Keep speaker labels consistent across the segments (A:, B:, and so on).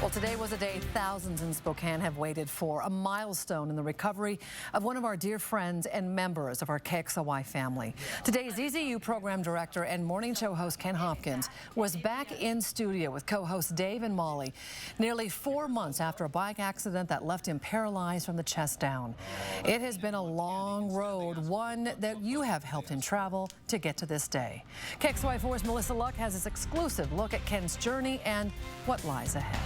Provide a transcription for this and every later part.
A: Well, today was a day thousands in Spokane have waited for, a milestone in the recovery of one of our dear friends and members of our KXLY family. Today, ZZU program director and morning show host Ken Hopkins was back in studio with co-hosts Dave and Molly nearly 4 months after a bike accident that left him paralyzed from the chest down. It has been a long road, one that you have helped him travel to get to this day. KXLY4's Melissa Luck has this exclusive look at Ken's journey and what lies ahead.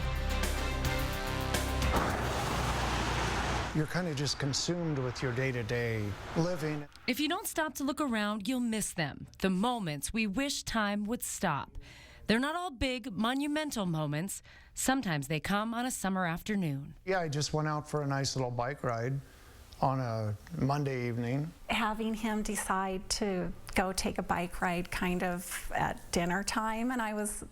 B: You're kind of just consumed with your day-to-day living.
C: If you don't stop to look around, you'll miss them. The moments we wish time would stop. They're not all big, monumental moments. Sometimes they come on a summer afternoon.
B: Yeah, I just went out for a nice little bike ride on a Monday evening.
D: Having him decide to go take a bike ride kind of at dinner time, and I was,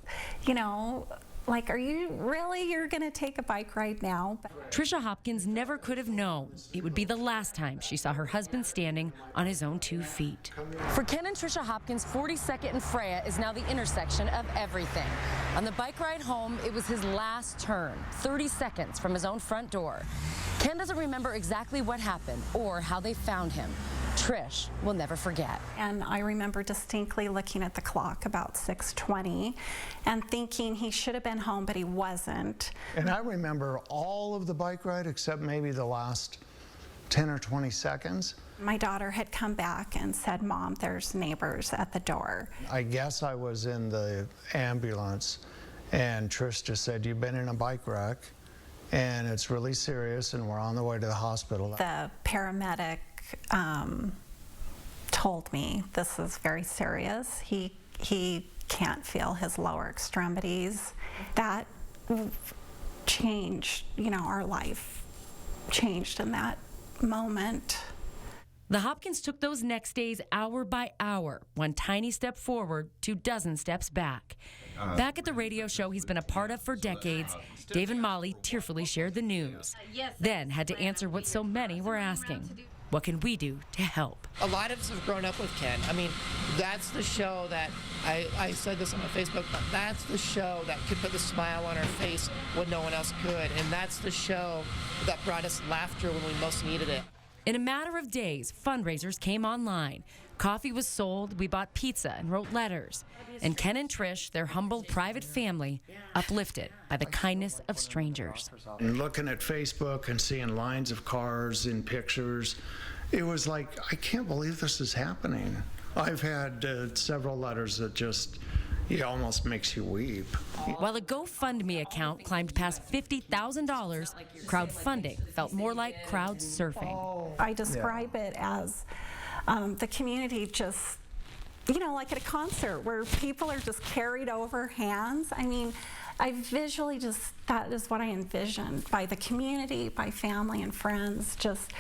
D: like, are you really, you're gonna take a bike ride now?
C: Trisha Hopkins never could have known it would be the last time she saw her husband standing on his own 2 feet. For Ken and Trisha Hopkins, 42nd and Freya is now the intersection of everything. On the bike ride home, it was his last turn, 30 seconds from his own front door. Ken doesn't remember exactly what happened or how they found him. Trish will never forget.
D: And I remember distinctly looking at the clock about 6:20 and thinking he should have been home, but he wasn't.
B: And I remember all of the bike ride except maybe the last 10 or 20 seconds.
D: My daughter had come back and said, "Mom, there's neighbors at the door."
B: I guess I was in the ambulance and Trish just said, "You've been in a bike wreck and it's really serious and we're on the way to the hospital."
D: The paramedic told me this is very serious. He can't feel his lower extremities. That changed, our life changed in that moment.
C: The Hopkins took those next days hour by hour, one tiny step forward, 2 dozen steps back. Back at the radio show he's been a part of for decades, Dave and Molly tearfully shared the news, then had to answer what so many were asking. What can we do to help?
E: A lot of us have grown up with Ken. I mean, that's the show that, I said this on my Facebook, but that's the show that could put a smile on our face when no one else could. And that's the show that brought us laughter when we most needed it.
C: In a matter of days, fundraisers came online. Coffee was sold, we bought pizza and wrote letters. And Ken and Trish, their humble private family, uplifted by the kindness of strangers.
B: And looking at Facebook and seeing lines of cars in pictures, it was like, I can't believe this is happening. I've had several letters that just, it almost makes you weep.
C: While a GoFundMe account climbed past $50,000, crowdfunding felt more like crowd surfing.
D: I describe it as the community just, like at a concert where people are just carried over hands. I mean, I visually that is what I envisioned, by the community, by family and friends, just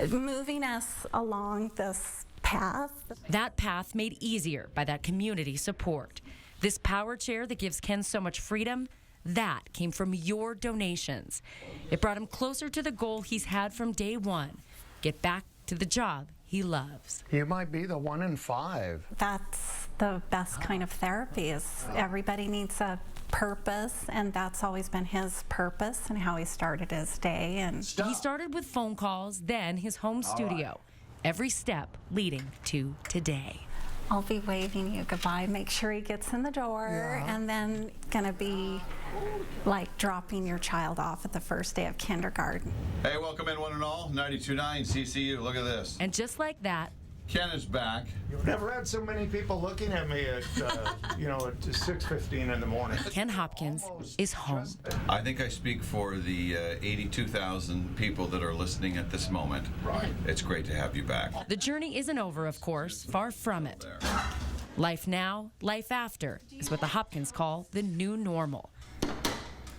D: moving us along this path.
C: That path made easier by that community support. This power chair that gives Ken so much freedom, that came from your donations. It brought him closer to the goal he's had from day one, get back to the job he loves.
B: You might be the 1 in 5.
D: That's the best kind of therapy, is everybody needs a purpose, and that's always been his purpose and how he started his day. And
C: he started with phone calls, then his home studio. Every step leading to today.
D: I'll be waving you goodbye. Make sure he gets in the door, and then gonna be like dropping your child off at the first day of kindergarten.
F: Hey, welcome in one and all. 92.9 CCU. Look at this.
C: And just like that,
F: Ken is back.
B: You've never had so many people looking at me at, at 6:15 in the morning.
C: Ken Hopkins is home.
F: I think I speak for the 82,000 people that are listening at this moment.
B: Right.
F: It's great to have you back.
C: The journey isn't over, of course, far from it. Life now, life after is what the Hopkins call the new normal.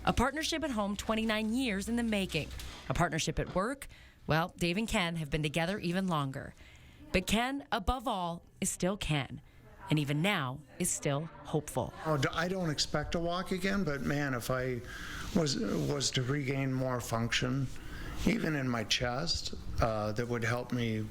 C: A partnership at home 29 years in the making. A partnership at work, well, Dave and Ken have been together even longer. But Ken, above all, is still Ken. And even now, is still hopeful.
B: I don't expect to walk again, but man, if I was to regain more function, even in my chest, that would help me,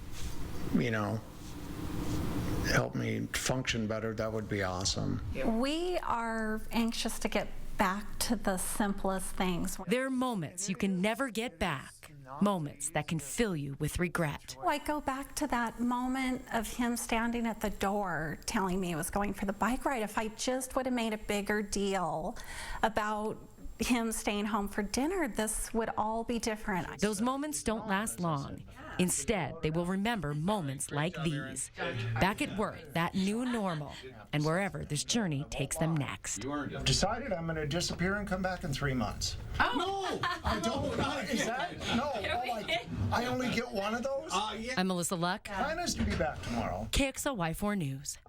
B: help me function better, that would be awesome.
D: We are anxious to get back to the simplest things.
C: There are moments you can never get back, moments that can fill you with regret.
D: I go back to that moment of him standing at the door telling me he was going for the bike ride. If I just would have made a bigger deal about him staying home for dinner, this would all be different.
C: Those moments don't last long. Instead, they will remember moments like these. Back at work, that new normal, and wherever this journey takes them next.
B: I've decided I'm going to disappear and come back in 3 months.
G: Oh.
B: No, I don't. Is that? No. I only get one of those?
C: I'm Melissa Luck,
B: Mine is to be back tomorrow.
C: KXLY 4 News.